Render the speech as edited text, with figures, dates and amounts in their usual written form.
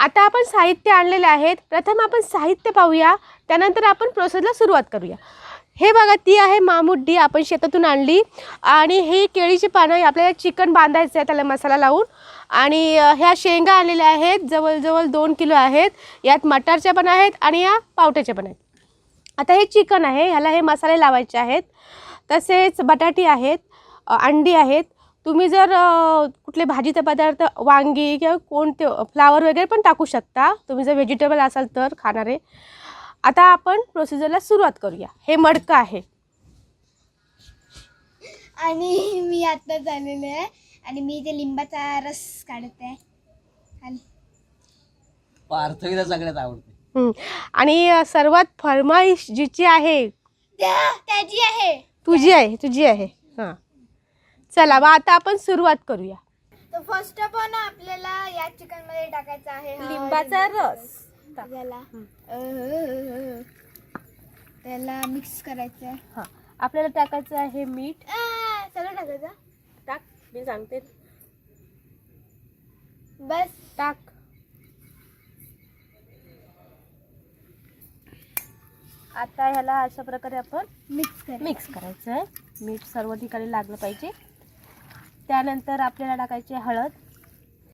आता आपण साहित्य आणलेले आहेत. प्रथम आपण साहित्य पाहूया, त्यानंतर आपण प्रोसेसला सुरुवात करूया. हे बघा, ती आहे मामुड्डी, आपण शेतातून आणली. आणि ही केळीची पानं, आपल्याला चिकन बांधायचं आहे त्याला मसाला लावून. आणि ह्या शेंगा आणलेल्या आहेत, जवळजवळ 2 किलो आहेत. यात मटारच्या पण आहेत आणि या पावट्याच्या पण आहेत. आता हे चिकन आहे, ह्याला हे मसाले लावायचे आहेत. तसेच बटाटी आहेत, अंडी आहेत. तुम्ही जर कुठले भाजीचे पदार्थ, वांगी किंवा कोणते फ्लावर वगैरे पण टाकू शकता, तुम्ही जर व्हेजिटेबल असाल तर खाणारे. आता आपण प्रोसिजरला सुरुवात करूया. हे मडकं आहे आणि मी आत्ताच आलेले आहे आणि मी ते लिंबाचा रस काढत आहे. पार्थवीला सगळ्यात आवडते. आणि सर्वात फरमाईश जिची आहे, त्याची आहे, तुझी आहे. हां, चला मग आता आपण सुरुवात करूया. तर फर्स्ट पण आपल्याला या चिकन मध्ये टाकायचा आहे लिंबाचा रस. त्याला मिक्स करायचं आहे. हां, आपल्याला टाकायचं आहे मीठ. सगळं टाकायचं. टाक, मी सांगते. बस टाक. आता ह्याला अशा प्रकारे आपण मिक्स करायचं आहे. मीठ सर्व ठिकाणी लागलं पाहिजे. त्यानंतर आपल्याला टाकायची हळद.